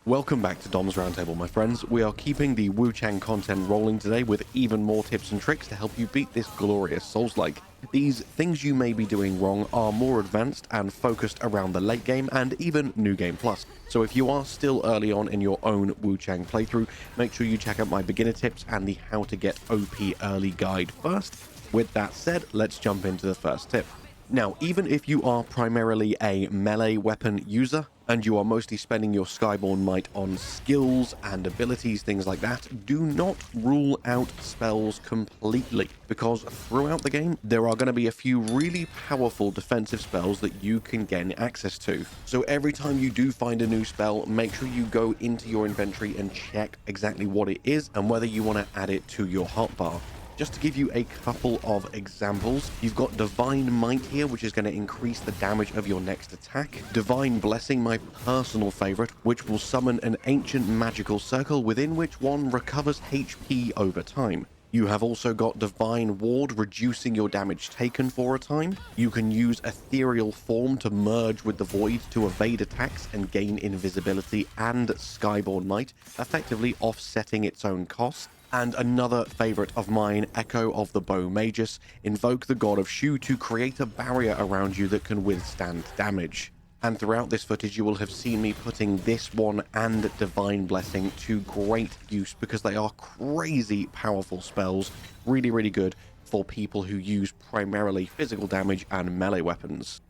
Welcome back to Dom's Roundtable, my friends. We are keeping the Wuchang content rolling today with even more tips and tricks to help you beat this glorious Souls-like. These things you may be doing wrong are more advanced and focused around the late game and even New Game Plus. So if you are still early on in your own Wuchang playthrough, make sure you check out my beginner tips and the How to Get OP Early guide first. With that said, let's jump into the first tip. Now, even if you are primarily a melee weapon user, and you are mostly spending your Skyborn might on skills and abilities, things like that, do not rule out spells completely, because throughout the game, there are going to be a few really powerful defensive spells that you can gain access to. So every time you do find a new spell, make sure you go into your inventory and check exactly what it is and whether you want to add it to your hotbar. Just to give you a couple of examples, you've got Divine Might here, which is going to increase the damage of your next attack. Divine Blessing, my personal favorite, which will summon an ancient magical circle within which one recovers HP over time. You have also got Divine Ward, reducing your damage taken for a time. You can use Ethereal Form to merge with the Void to evade attacks and gain invisibility and Skyborn Might, effectively offsetting its own cost. And another favorite of mine, Echo of the Bow Magus, invoke the god of Shu to create a barrier around you that can withstand damage. And throughout this footage, you will have seen me putting this one and Divine Blessing to great use because they are crazy powerful spells, really good for people who use primarily physical damage and melee weapons.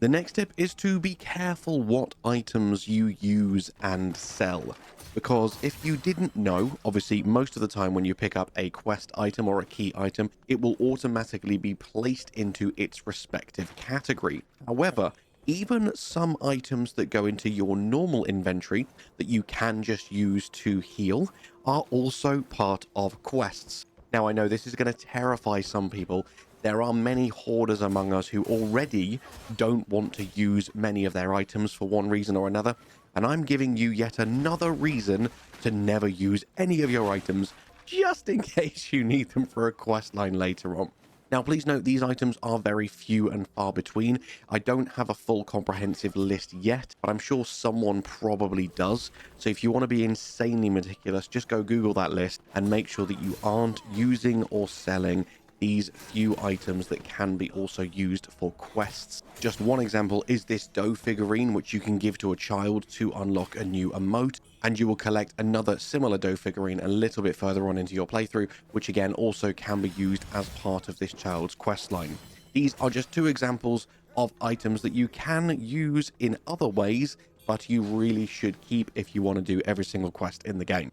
The next tip is to be careful what items you use and sell. Because if you didn't know, obviously most of the time when you pick up a quest item or a key item, it will automatically be placed into its respective category. However, even some items that go into your normal inventory that you can just use to heal are also part of quests. Now, I know this is going to terrify some people. There are many hoarders among us who already don't want to use many of their items for one reason or another, and I'm giving you yet another reason to never use any of your items, just in case you need them for a quest line later on. Now, please note these items are very few and far between. I don't have a full comprehensive list yet, but I'm sure someone probably does. So if you want to be insanely meticulous, just go Google that list and make sure that you aren't using or selling these few items that can be also used for quests. Just one example is this dough figurine, which you can give to a child to unlock a new emote, and you will collect another similar dough figurine a little bit further on into your playthrough, which again also can be used as part of this child's quest line. These are just two examples of items that you can use in other ways, but you really should keep if you want to do every single quest in the game.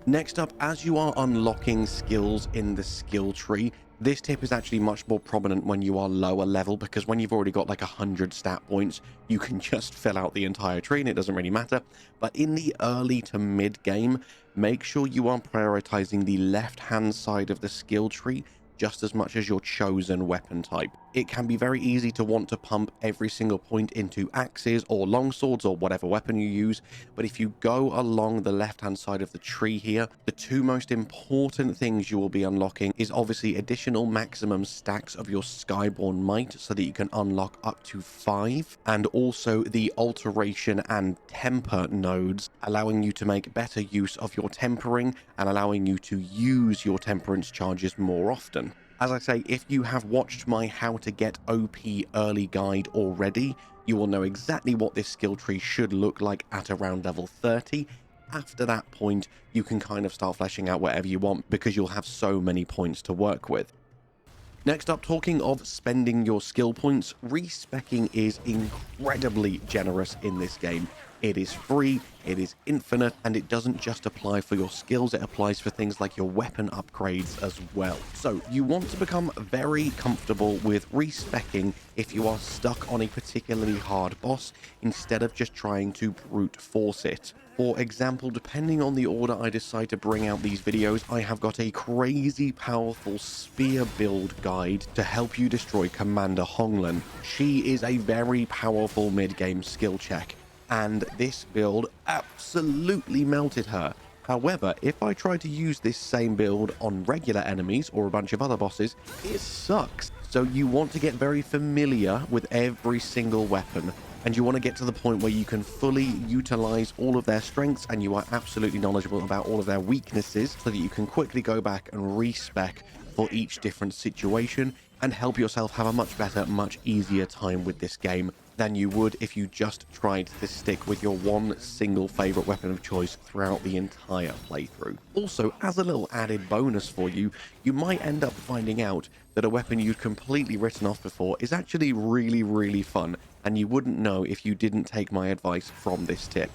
Next up, as you are unlocking skills in the skill tree, this tip is actually much more prominent when you are lower level, because when you've already got like 100 stat points, you can just fill out the entire tree and it doesn't really matter. But in the early to mid game, make sure you are prioritizing the left hand side of the skill tree just as much as your chosen weapon type. It can be very easy to want to pump every single point into axes or longswords or whatever weapon you use, but if you go along the left hand side of the tree here, the two most important things you will be unlocking is obviously additional maximum stacks of your Skyborn Might so that you can unlock up to 5, and also the alteration and temper nodes, allowing you to make better use of your tempering and allowing you to use your temperance charges more often. As I say, if you have watched my How to Get OP Early guide already, you will know exactly what this skill tree should look like at around level 30. After that point, you can kind of start fleshing out whatever you want because you'll have so many points to work with. Next up, talking of spending your skill points, respecking is incredibly generous in this game. It is free, it is infinite, and it doesn't just apply for your skills, it applies for things like your weapon upgrades as well. So you want to become very comfortable with respecking if you are stuck on a particularly hard boss, instead of just trying to brute force it. For example, depending on the order I decide to bring out these videos, I have got a crazy powerful spear build guide to help you destroy Commander Honglan. She is a very powerful mid-game skill check, and this build absolutely melted her. However, if I try to use this same build on regular enemies or a bunch of other bosses, it sucks. So you want to get very familiar with every single weapon and you want to get to the point where you can fully utilize all of their strengths and you are absolutely knowledgeable about all of their weaknesses, so that you can quickly go back and respec for each different situation and help yourself have a much better, much easier time with this game than you would if you just tried to stick with your one single favorite weapon of choice throughout the entire playthrough. Also, as a little added bonus for you, you might end up finding out that a weapon you'd completely written off before is actually really fun, and you wouldn't know if you didn't take my advice from this tip.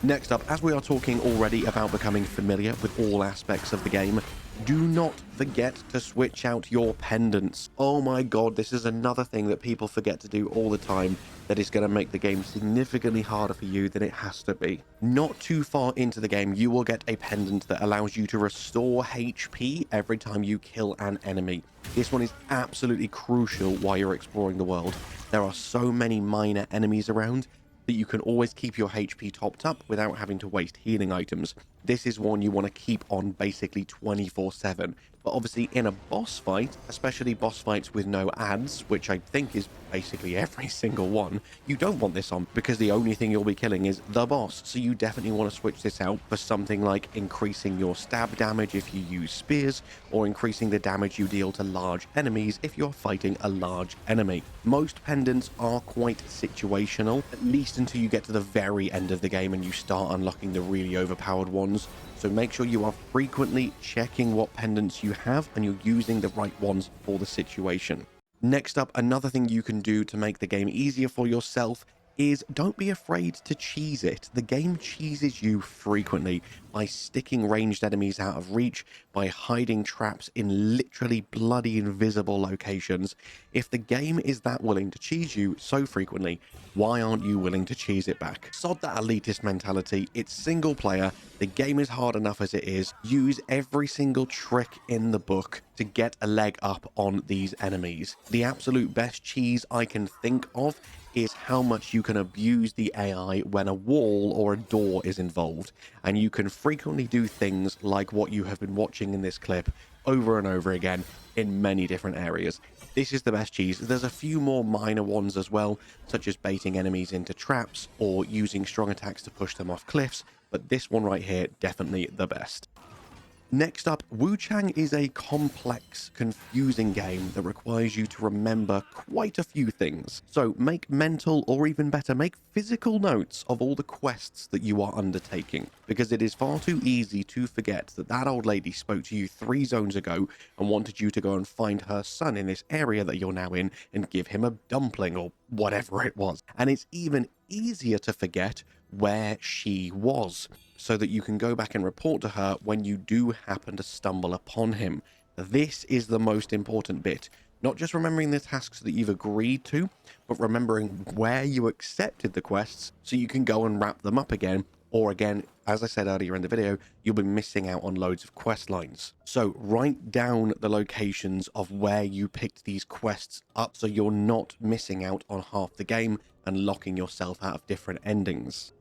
Next up, as we are talking already about becoming familiar with all aspects of the game, do not forget to switch out your pendants. Oh my god, this is another thing that people forget to do all the time that is going to make the game significantly harder for you than it has to be. Not too far into the game, you will get a pendant that allows you to restore HP every time you kill an enemy. This one is absolutely crucial while you're exploring the world. There are so many minor enemies around that you can always keep your HP topped up without having to waste healing items. This is one you want to keep on basically 24/7. But obviously in a boss fight, especially boss fights with no ads, which I think is basically every single one, you don't want this on because the only thing you'll be killing is the boss. So you definitely want to switch this out for something like increasing your stab damage if you use spears, or increasing the damage you deal to large enemies if you're fighting a large enemy. Most pendants are quite situational, at least until you get to the very end of the game and you start unlocking the really overpowered ones. So make sure you are frequently checking what pendants you have and you're using the right ones for the situation. Next up, another thing you can do to make the game easier for yourself is don't be afraid to cheese it. The game cheeses you frequently by sticking ranged enemies out of reach, by hiding traps in literally bloody invisible locations. If the game is that willing to cheese you so frequently, why aren't you willing to cheese it back? Sod that elitist mentality. It's single player. The game is hard enough as it is. Use every single trick in the book to get a leg up on these enemies. The absolute best cheese I can think of is how much you can abuse the AI when a wall or a door is involved, and you can frequently do things like what you have been watching in this clip over and over again in many different areas. This is the best cheese. There's a few more minor ones as well, such as baiting enemies into traps or using strong attacks to push them off cliffs, but this one right here, definitely the best. Next up, Wuchang is a complex, confusing game that requires you to remember quite a few things. So make mental, or even better, make physical notes of all the quests that you are undertaking, because it is far too easy to forget that that old lady spoke to you 3 zones ago and wanted you to go and find her son in this area that you're now in and give him a dumpling or whatever it was. And it's even easier to forget where she was, so that you can go back and report to her when you do happen to stumble upon him. This is the most important bit. Not just remembering the tasks that you've agreed to, but remembering where you accepted the quests so you can go and wrap them up again. Or again, as I said earlier in the video, you'll be missing out on loads of quest lines. So write down the locations of where you picked these quests up so you're not missing out on half the game and locking yourself out of different endings.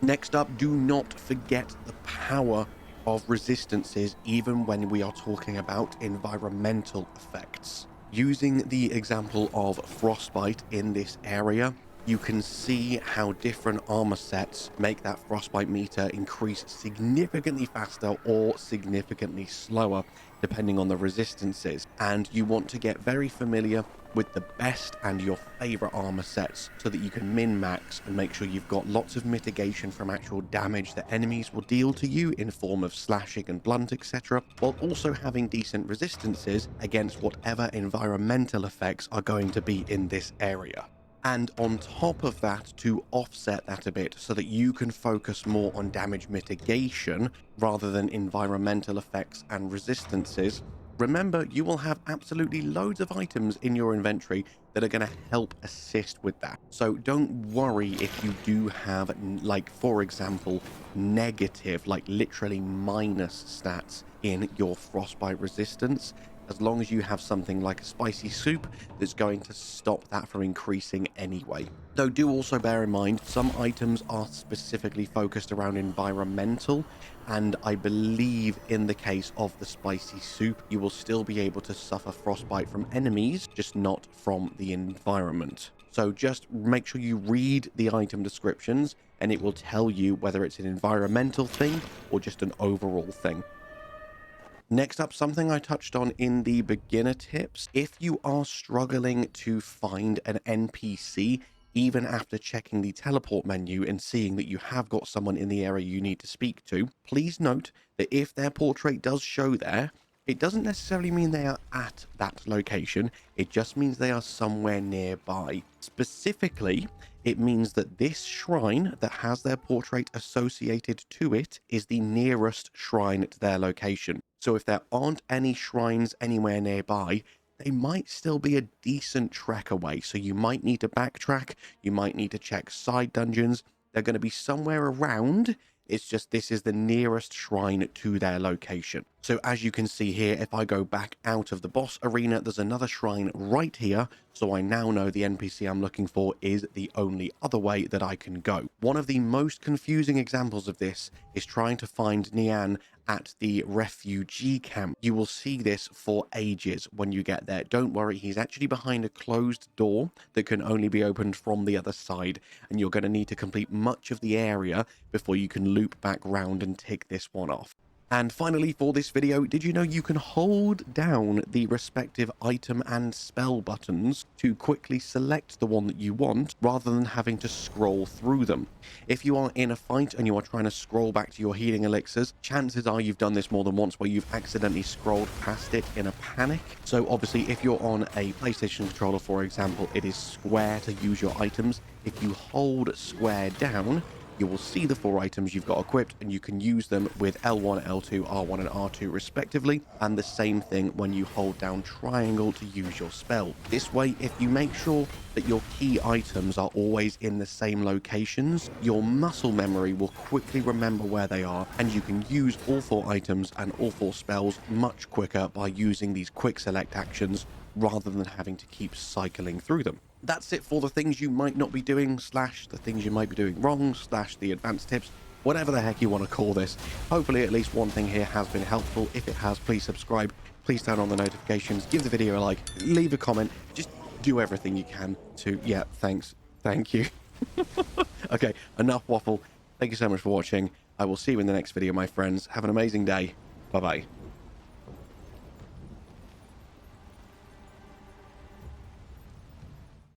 Next up, do not forget the power of resistances, even when we are talking about environmental effects. Using the example of frostbite in this area, you can see how different armor sets make that frostbite meter increase significantly faster or significantly slower, depending on the resistances. And you want to get very familiar with the best and your favorite armor sets so that you can min-max and make sure you've got lots of mitigation from actual damage that enemies will deal to you in form of slashing and blunt, etc., while also having decent resistances against whatever environmental effects are going to be in this area. And on top of that, to offset that a bit so that you can focus more on damage mitigation rather than environmental effects and resistances, remember, you will have absolutely loads of items in your inventory that are going to help assist with that. So don't worry if you do have, like, for example, negative, like literally minus stats in your frostbite resistance. as long as you have something like a spicy soup that's going to stop that from increasing anyway. Though do also bear in mind, some items are specifically focused around environmental, and I believe in the case of the spicy soup, you will still be able to suffer frostbite from enemies, just not from the environment. So just make sure you read the item descriptions, and it will tell you whether it's an environmental thing or just an overall thing. Next up, something I touched on in the beginner tips. If you are struggling to find an NPC, even after checking the teleport menu and seeing that you have got someone in the area you need to speak to, please note that if their portrait does show there, it doesn't necessarily mean they are at that location. It just means they are somewhere nearby. Specifically, it means that this shrine that has their portrait associated to it is the nearest shrine to their location. So if there aren't any shrines anywhere nearby, they might still be a decent trek away. So you might need to backtrack. You might need to check side dungeons. They're going to be somewhere around. It's just this is the nearest shrine to their location. So as you can see here, if I go back out of the boss arena, there's another shrine right here. So I now know the NPC I'm looking for is the only other way that I can go. One of the most confusing examples of this is trying to find Nian at the refugee camp. You will see this for ages when you get there. Don't worry, he's actually behind a closed door that can only be opened from the other side, and you're going to need to complete much of the area before you can loop back round and tick this one off. And finally, for this video, did you know you can hold down the respective item and spell buttons to quickly select the one that you want rather than having to scroll through them? If you are in a fight and you are trying to scroll back to your healing elixirs, chances are you've done this more than once where you've accidentally scrolled past it in a panic. So obviously, if you're on a PlayStation controller, for example, it is square to use your items. If you hold square down, you will see the 4 items you've got equipped, and you can use them with L1, L2, R1 and R2 respectively, and the same thing when you hold down triangle to use your spell. This way, if you make sure that your key items are always in the same locations, your muscle memory will quickly remember where they are, and you can use all 4 items and all 4 spells much quicker by using these quick select actions rather than having to keep cycling through them. That's it for the things you might not be doing, slash the things you might be doing wrong, slash the advanced tips, whatever the heck you want to call this. Hopefully at least one thing here has been helpful. If it has, please subscribe, please turn on the notifications, give the video a like, leave a comment, just do everything you can to, yeah, thanks, thank you. Okay, enough waffle. Thank you so much for watching. I will see you in the next video, my friends. Have an amazing day. Bye-bye.